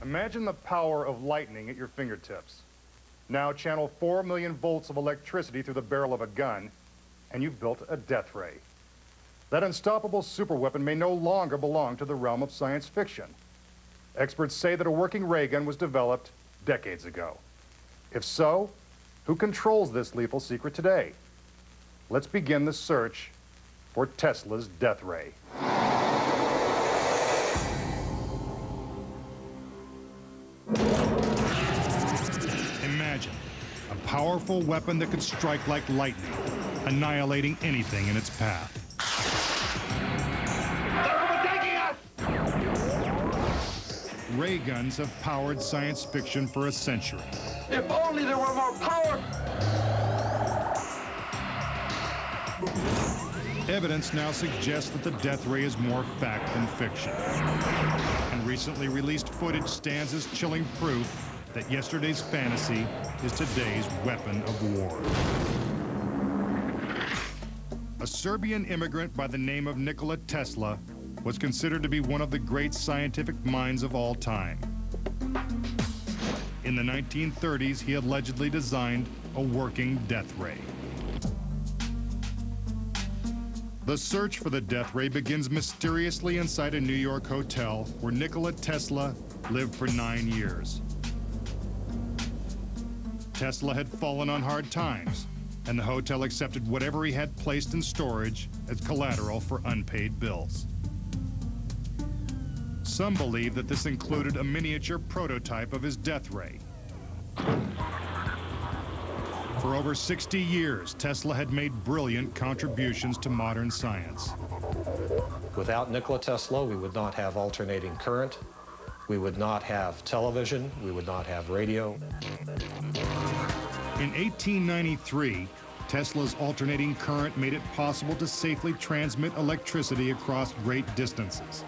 Imagine the power of lightning at your fingertips. Now channel 4 million volts of electricity through the barrel of a gun, and you've built a death ray. That unstoppable superweapon may no longer belong to the realm of science fiction. Experts say that a working ray gun was developed decades ago. If so, who controls this lethal secret today? Let's begin the search for Tesla's death ray. Imagine a powerful weapon that could strike like lightning, annihilating anything in its path. They're overtaking us! Ray guns have powered science fiction for a century. If only there were more power! Evidence now suggests that the death ray is more fact than fiction. And recently released footage stands as chilling proof that yesterday's fantasy is today's weapon of war. A Serbian immigrant by the name of Nikola Tesla was considered to be one of the great scientific minds of all time. In the 1930s, he allegedly designed a working death ray. The search for the death ray begins mysteriously inside a New York hotel where Nikola Tesla lived for 9 years. Tesla had fallen on hard times, and the hotel accepted whatever he had placed in storage as collateral for unpaid bills. Some believe that this included a miniature prototype of his death ray. For over 60 years, Tesla had made brilliant contributions to modern science. Without Nikola Tesla, we would not have alternating current, we would not have television, we would not have radio. In 1893, Tesla's alternating current made it possible to safely transmit electricity across great distances.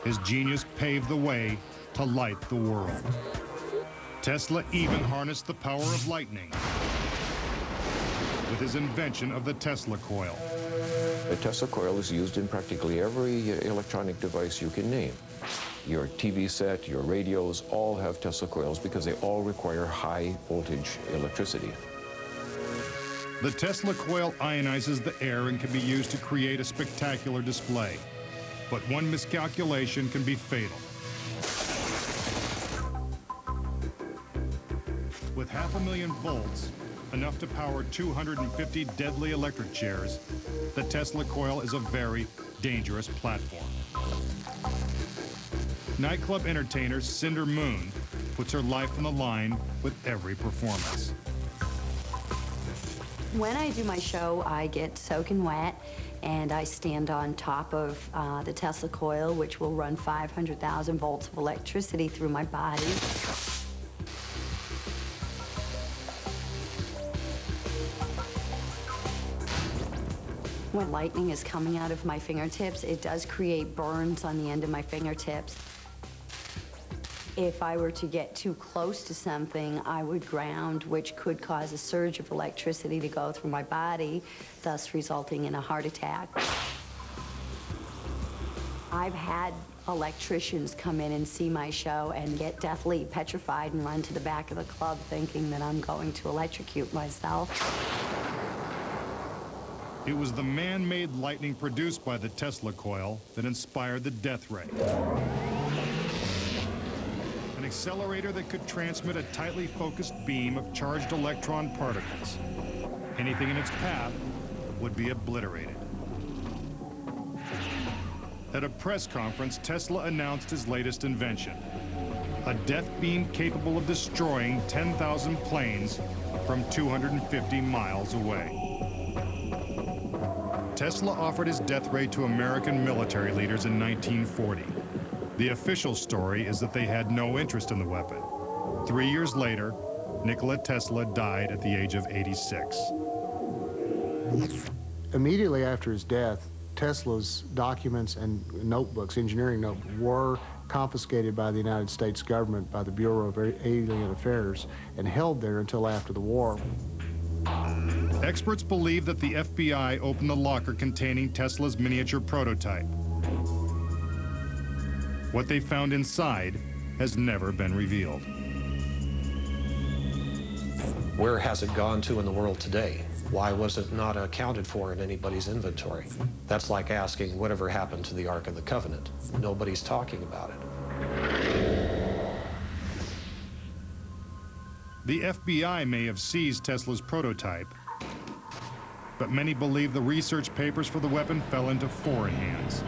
His genius paved the way to light the world. Tesla even harnessed the power of lightning with his invention of the Tesla coil. The Tesla coil is used in practically every electronic device you can name. Your TV set, your radios, all have Tesla coils because they all require high voltage electricity. The Tesla coil ionizes the air and can be used to create a spectacular display. But one miscalculation can be fatal. With 500,000 volts, enough to power 250 deadly electric chairs, the Tesla coil is a very dangerous platform. Nightclub entertainer Cinder Moon puts her life on the line with every performance. When I do my show, I get soaking wet, and I stand on top of the Tesla coil, which will run 500,000 volts of electricity through my body. When lightning is coming out of my fingertips, it does create burns on the end of my fingertips. If I were to get too close to something, I would ground, which could cause a surge of electricity to go through my body, thus resulting in a heart attack. I've had electricians come in and see my show and get deathly petrified and run to the back of the club thinking that I'm going to electrocute myself. It was the man-made lightning produced by the Tesla coil that inspired the death ray. An accelerator that could transmit a tightly focused beam of charged electron particles. Anything in its path would be obliterated. At a press conference, Tesla announced his latest invention, a death beam capable of destroying 10,000 planes from 250 miles away. Tesla offered his death ray to American military leaders in 1940. The official story is that they had no interest in the weapon. 3 years later, Nikola Tesla died at the age of 86. Immediately after his death, Tesla's documents and notebooks, engineering notebooks, were confiscated by the United States government, by the Bureau of Alien Affairs, and held there until after the war. Experts believe that the FBI opened the locker containing Tesla's miniature prototype. What they found inside has never been revealed. Where has it gone to in the world today? Why was it not accounted for in anybody's inventory? That's like asking whatever happened to the Ark of the Covenant. Nobody's talking about it. The FBI may have seized Tesla's prototype, but many believe the research papers for the weapon fell into foreign hands.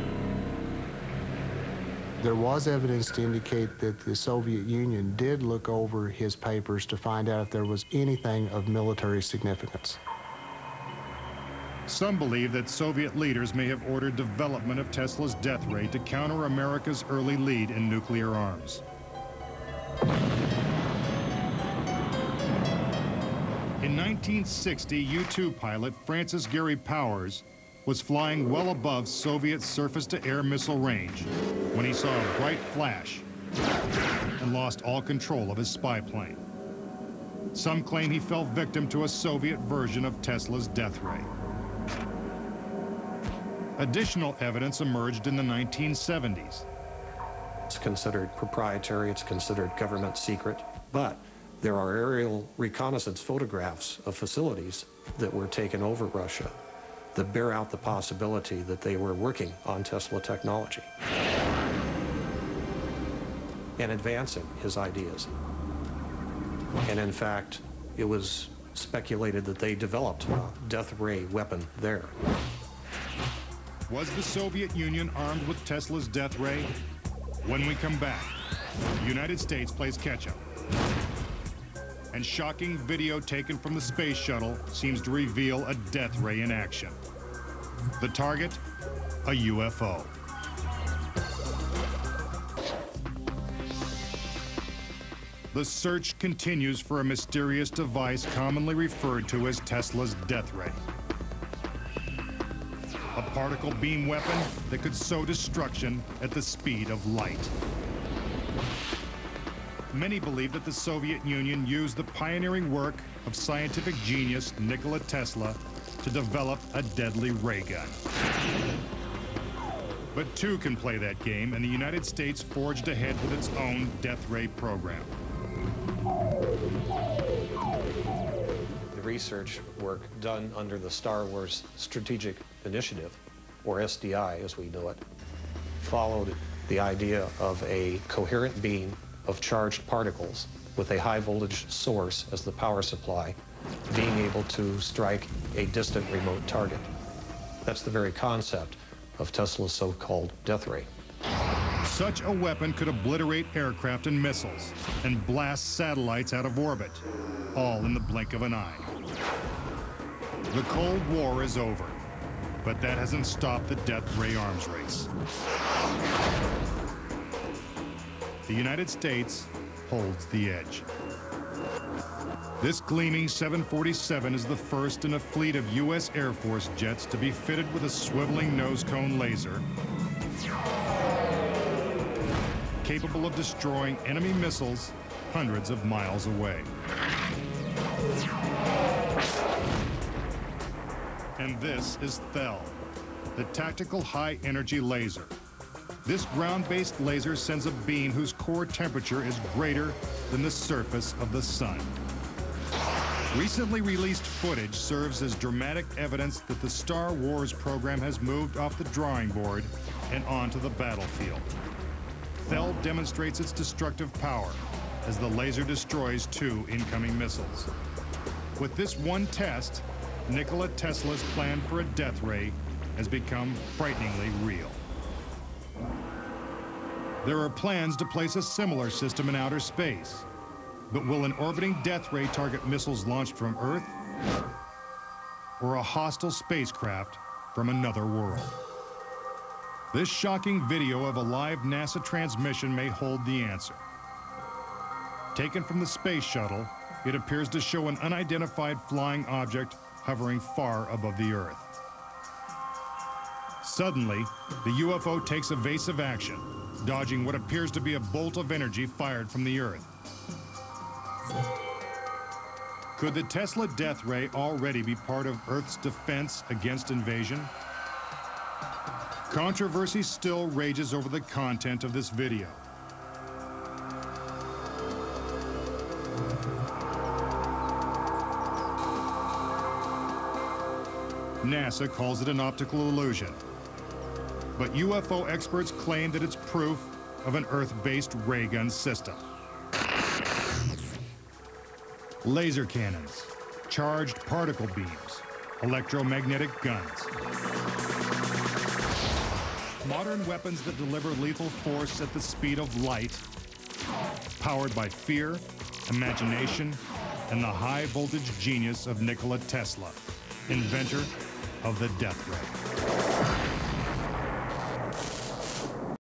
There was evidence to indicate that the Soviet Union did look over his papers to find out if there was anything of military significance. Some believe that Soviet leaders may have ordered development of Tesla's death ray to counter America's early lead in nuclear arms. In 1960, U-2 pilot Francis Gary Powers was flying well above Soviet surface-to-air missile range when he saw a bright flash and lost all control of his spy plane. Some claim he fell victim to a Soviet version of Tesla's death ray. Additional evidence emerged in the 1970s. It's considered proprietary, it's considered government secret, but there are aerial reconnaissance photographs of facilities that were taken over Russia that bear out the possibility that they were working on Tesla technology and advancing his ideas. And in fact, it was speculated that they developed a death ray weapon there. Was the Soviet Union armed with Tesla's death ray? When we come back, the United States plays catch-up. And shocking video taken from the space shuttle seems to reveal a death ray in action. The target, a UFO. The search continues for a mysterious device commonly referred to as Tesla's death ray. A particle beam weapon that could sow destruction at the speed of light. Many believe that the Soviet Union used the pioneering work of scientific genius Nikola Tesla to develop a deadly ray gun. But two can play that game, and the United States forged ahead with its own death ray program. The research work done under the Star Wars Strategic Initiative, or SDI as we know it, followed the idea of a coherent beam of charged particles with a high voltage source as the power supply, being able to strike a distant remote target. That's the very concept of Tesla's so-called death ray. Such a weapon could obliterate aircraft and missiles and blast satellites out of orbit, all in the blink of an eye. The Cold War is over, but that hasn't stopped the death ray arms race. The United States holds the edge. This gleaming 747 is the first in a fleet of U.S. Air Force jets to be fitted with a swiveling nose cone laser capable of destroying enemy missiles hundreds of miles away. And this is THEL, the Tactical High Energy Laser. This ground-based laser sends a beam whose core temperature is greater than the surface of the sun. Recently released footage serves as dramatic evidence that the Star Wars program has moved off the drawing board and onto the battlefield. THEL demonstrates its destructive power as the laser destroys 2 incoming missiles. With this one test, Nikola Tesla's plan for a death ray has become frighteningly real. There are plans to place a similar system in outer space. But will an orbiting death ray target missiles launched from Earth or a hostile spacecraft from another world? This shocking video of a live NASA transmission may hold the answer. Taken from the space shuttle, it appears to show an unidentified flying object hovering far above the Earth. Suddenly, the UFO takes evasive action, dodging what appears to be a bolt of energy fired from the Earth. Could the Tesla death ray already be part of Earth's defense against invasion? Controversy still rages over the content of this video. NASA calls it an optical illusion. But UFO experts claim that it's proof of an Earth-based ray gun system. Laser cannons, charged particle beams, electromagnetic guns. Modern weapons that deliver lethal force at the speed of light, powered by fear, imagination, and the high-voltage genius of Nikola Tesla, inventor of the death ray.